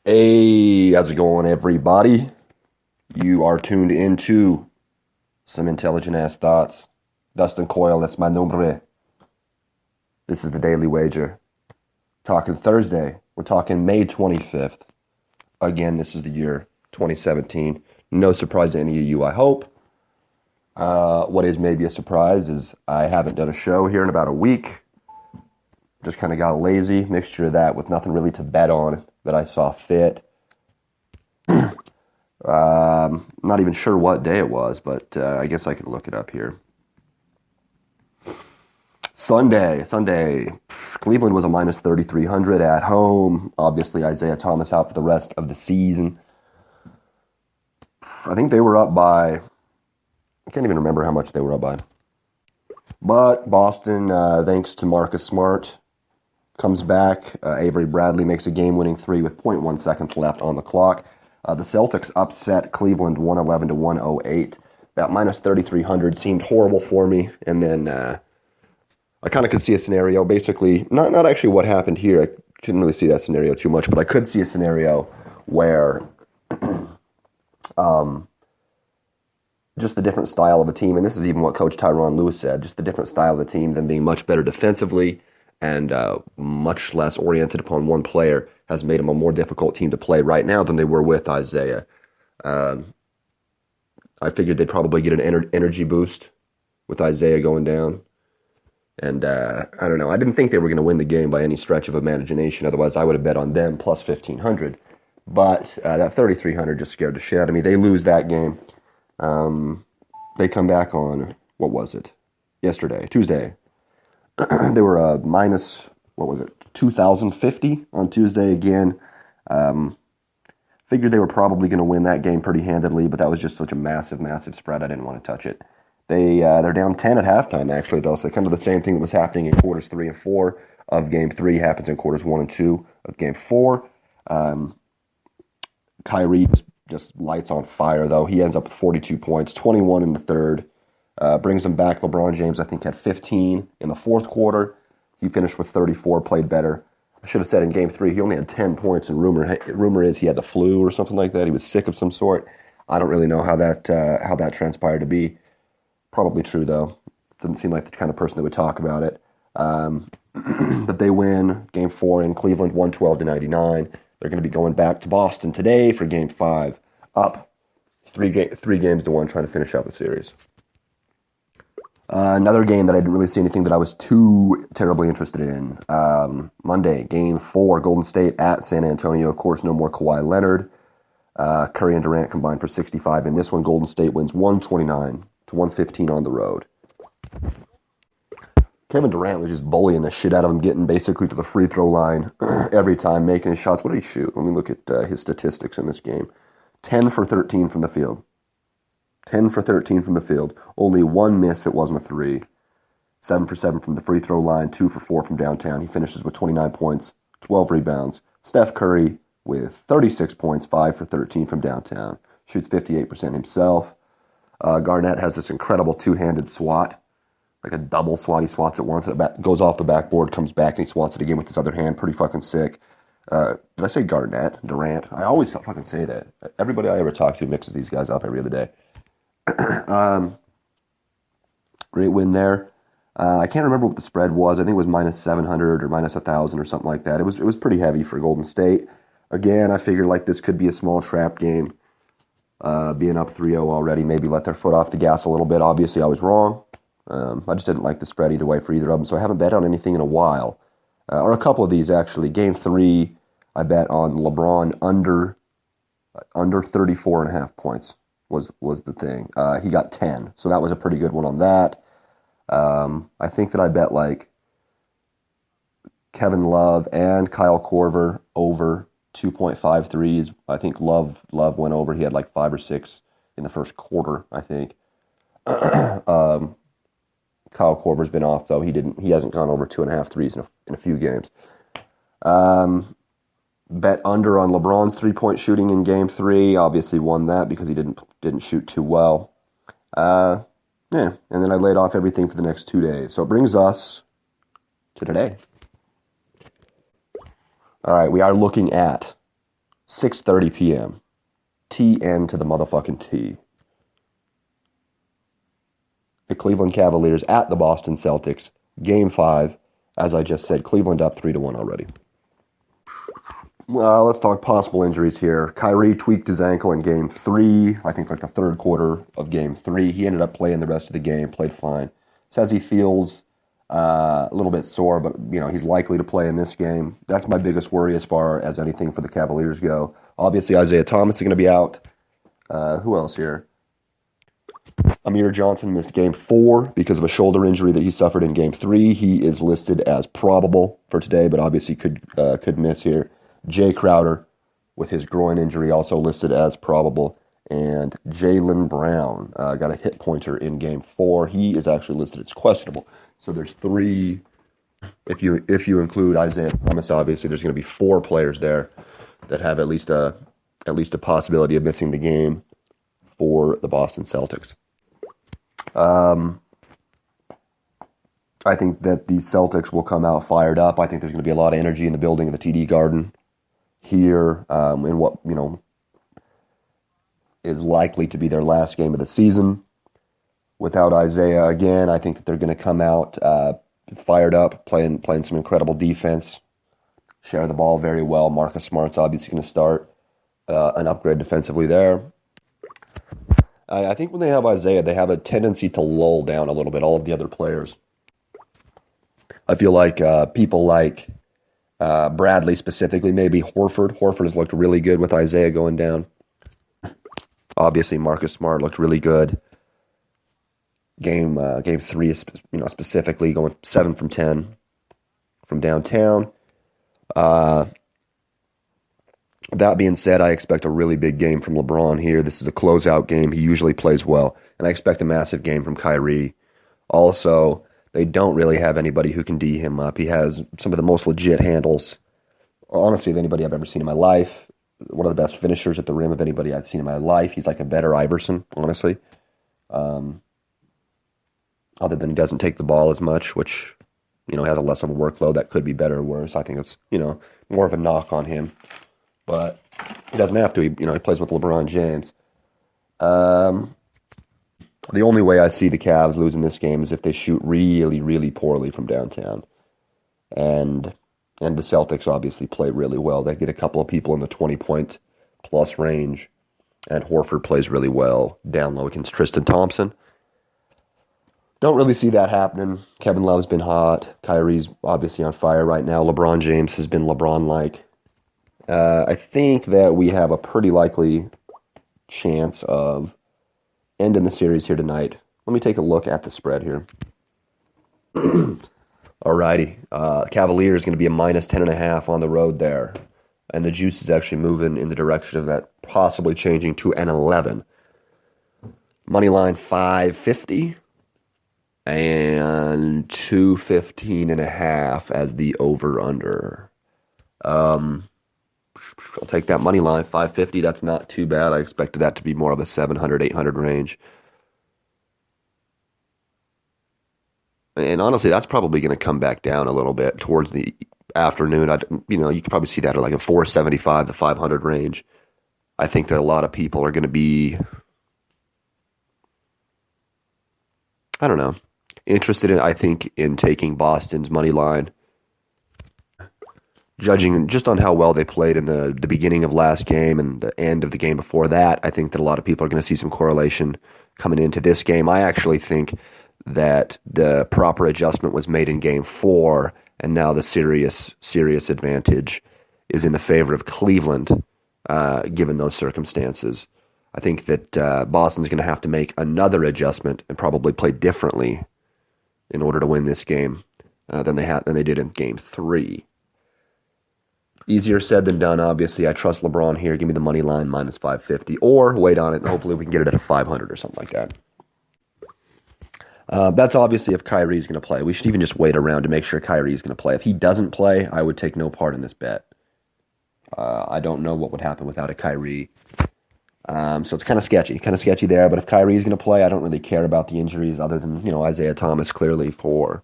Hey, how's it going, everybody? You are tuned into some intelligent ass thoughts. Dustin Coyle, that's my nombre. This is the Daily Wager. Talking Thursday. We're talking May 25th. Again, this is the year 2017. No surprise to any of you, I hope. What is maybe a surprise is I haven't done a show here in about a week. Just kind of got lazy. Mixture of that with nothing really to bet on that I saw fit. Not even sure what day it was, but I guess I could look it up here. Sunday. Cleveland was a minus 3,300 at home. Obviously, Isaiah Thomas out for the rest of the season. I think they were up by, I can't even remember how much they were up by. But Boston, thanks to Marcus Smart, comes back. Avery Bradley makes a game-winning three with 0.1 seconds left on the clock. The Celtics upset Cleveland 111 to 108. That minus 3,300 seemed horrible for me. And then I kind of could see a scenario, basically, not actually what happened here. I couldn't really see that scenario too much, but I could see a scenario where just the different style of a team, and this is even what Coach Tyronn Lue said, just the different style of the team, them being much better defensively and much less oriented upon one player, has made them a more difficult team to play right now than they were with Isaiah. I figured they'd probably get an energy boost with Isaiah going down. And I don't know. I didn't think they were going to win the game by any stretch of imagination. Otherwise, I would have bet on them plus 1,500. But that 3,300 just scared the shit out of me. They lose that game. They come back on, what was it? Tuesday. They were minus, 2,050 on Tuesday again. Figured they were probably going to win that game pretty handedly, but that was just such a massive, massive spread. I didn't want to touch it. They're down 10 at halftime, actually, though. So kind of the same thing that was happening in quarters 3 and 4 of Game 3 happens in quarters 1 and 2 of Game 4. Kyrie just lights on fire, though. He ends up with 42 points, 21 in the third. Brings them back. LeBron James, I think, had 15 in the fourth quarter. He finished with 34, played better. I should have said in Game 3 he only had 10 points, and rumor is he had the flu or something like that. He was sick of some sort. I don't really know how that transpired to be. Probably true, though. Doesn't seem like the kind of person that would talk about it. But they win Game 4 in Cleveland, 112 to 99. They're going to be going back to Boston today for Game 5, up 3 games to 1, trying to finish out the series. Another game that I didn't really see anything that I was too terribly interested in. Monday, Game 4, Golden State at San Antonio. Of course, no more Kawhi Leonard. Curry and Durant combined for 65. In this one, Golden State wins 129 to 115 on the road. Kevin Durant was just bullying the shit out of him, getting basically to the free throw line every time, making his shots. What did he shoot? Let me look at his statistics in this game. 10 for 13 from the field. 10 for 13 from the field. Only one miss that wasn't a three. 7 for 7 from the free throw line. 2 for 4 from downtown. He finishes with 29 points, 12 rebounds. Steph Curry with 36 points, 5 for 13 from downtown. Shoots 58% himself. Garnett has this incredible two-handed swat, like a double swat. He swats it once, and it goes off the backboard, comes back, and he swats it again with his other hand. Pretty fucking sick. Did I say Garnett? Durant? I always fucking say that. Everybody I ever talk to mixes these guys up every other day. Great win there. I can't remember what the spread was. I think it was minus 700 or minus 1,000 or something like that. It was pretty heavy for Golden State. Again, I figured like this could be a small trap game. Being up 3-0 already, maybe let their foot off the gas a little bit. Obviously, I was wrong. I just didn't like the spread either way for either of them, so I haven't bet on anything in a while. Or a couple of these, actually. Game 3, I bet on LeBron under 34.5 points was the thing. He got 10, so that was a pretty good one on that. I think that I bet like Kevin Love and Kyle Korver over 2.5 threes. I think Love went over. He had like 5 or 6 in the first quarter, I think. Kyle Korver's been off, though. He hasn't gone over 2.5 threes in a few games. Bet under on LeBron's three-point shooting in Game 3. Obviously won that because he didn't shoot too well. And then I laid off everything for the next 2 days. So it brings us to today. All right, we are looking at 6:30 p.m. TN to the motherfucking T. The Cleveland Cavaliers at the Boston Celtics. Game 5. As I just said, Cleveland up 3-1 already. Well, let's talk possible injuries here. Kyrie tweaked his ankle in Game 3, I think like the third quarter of Game 3. He ended up playing the rest of the game, played fine. Says he feels a little bit sore, but he's likely to play in this game. That's my biggest worry as far as anything for the Cavaliers go. Obviously, Isaiah Thomas is going to be out. Who else here? Amir Johnson missed Game 4 because of a shoulder injury that he suffered in Game 3. He is listed as probable for today, but obviously could miss here. Jay Crowder, with his groin injury, also listed as probable. And Jaylen Brown got a hit pointer in Game 4. He is actually listed as questionable. So there's 3. If you include Isaiah Thomas, obviously there's going to be 4 players there that have at least a possibility of missing the game for the Boston Celtics. I think that the Celtics will come out fired up. I think there's going to be a lot of energy in the building of the TD Garden here in what is likely to be their last game of the season. Without Isaiah again, I think that they're going to come out fired up, playing some incredible defense, share the ball very well. Marcus Smart's obviously going to start an upgrade defensively there. I think when they have Isaiah, they have a tendency to lull down a little bit all of the other players. I feel like people like Bradley specifically, maybe Horford. Horford has looked really good with Isaiah going down. Obviously, Marcus Smart looked really good. Game 3 is specifically going 7 from 10 from downtown. That being said, I expect a really big game from LeBron here. This is a closeout game. He usually plays well. And I expect a massive game from Kyrie. Also, they don't really have anybody who can D him up. He has some of the most legit handles, honestly, of anybody I've ever seen in my life. One of the best finishers at the rim of anybody I've seen in my life. He's like a better Iverson, honestly. Other than he doesn't take the ball as much, which, has a less of a workload. That could be better or worse. I think it's, more of a knock on him. But he doesn't have to. He plays with LeBron James. The only way I see the Cavs losing this game is if they shoot really, really poorly from downtown. And the Celtics obviously play really well. They get a couple of people in the 20-point plus range. And Horford plays really well down low against Tristan Thompson. Don't really see that happening. Kevin Love's been hot. Kyrie's obviously on fire right now. LeBron James has been LeBron-like. I think that we have a pretty likely chance of ending the series here tonight. Let me take a look at the spread here. Alrighty. Cavaliers going to be a minus 10.5 on the road there. And the juice is actually moving in the direction of that possibly changing to an 11. Moneyline 550 and 215.5 as the over-under. I'll take that money line, 550. That's not too bad. I expected that to be more of a 700, 800 range. And honestly, that's probably going to come back down a little bit towards the afternoon. You could probably see that at like a 475 to 500 range. I think that a lot of people are going to be, interested in taking Boston's money line. Judging just on how well they played in the beginning of last game and the end of the game before that, I think that a lot of people are going to see some correlation coming into this game. I actually think that the proper adjustment was made in Game 4, and now the serious advantage is in the favor of Cleveland, given those circumstances. I think that Boston's going to have to make another adjustment and probably play differently in order to win this game than they did in Game 3. Easier said than done, obviously. I trust LeBron here. Give me the money line, minus 550. Or wait on it, and hopefully we can get it at a 500 or something like that. That's obviously if Kyrie's going to play. We should even just wait around to make sure Kyrie's going to play. If he doesn't play, I would take no part in this bet. I don't know what would happen without a Kyrie. So it's kind of sketchy there. But if Kyrie's going to play, I don't really care about the injuries other than, Isaiah Thomas clearly for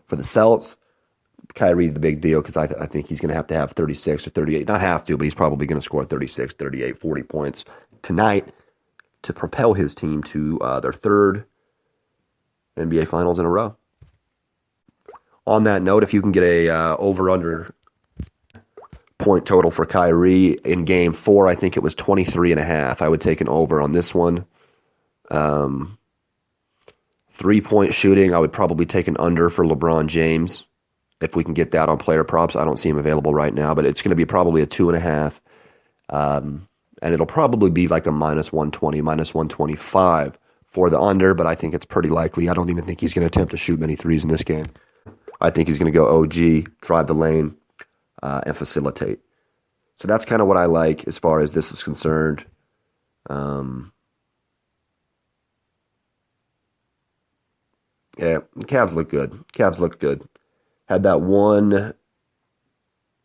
the Celts. Kyrie the big deal because I think he's going to have 36 or 38. Not have to, but he's probably going to score 36, 38, 40 points tonight to propel his team to their third NBA Finals in a row. On that note, if you can get a over-under point total for Kyrie in Game 4, I think it was 23.5. I would take an over on this one. 3-point shooting, I would probably take an under for LeBron James. If we can get that on player props, I don't see him available right now, but it's going to be probably a 2.5. And it'll probably be like a minus 120, minus 125 for the under, but I think it's pretty likely. I don't even think he's going to attempt to shoot many threes in this game. I think he's going to go OG, drive the lane, and facilitate. So that's kind of what I like as far as this is concerned. Yeah, the Cavs look good. Cavs look good. Had that one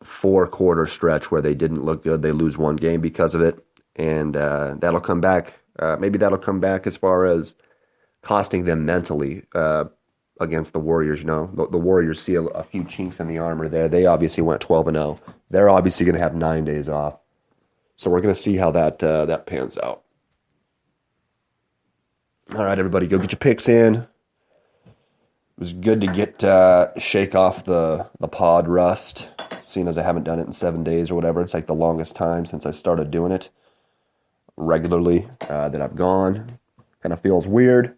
4-quarter stretch where they didn't look good. They lose one game because of it, and that'll come back. Maybe that'll come back as far as costing them mentally against the Warriors. You know, the Warriors see a few chinks in the armor there. They obviously went 12-0. They're obviously going to have 9 days off, so we're going to see how that pans out. All right, everybody, go get your picks in. It was good to get shake off the pod rust, seeing as I haven't done it in 7 days or whatever. It's like the longest time since I started doing it regularly that I've gone. Kind of feels weird.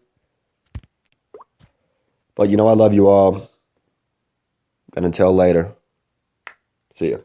But, I love you all. And until later, see ya.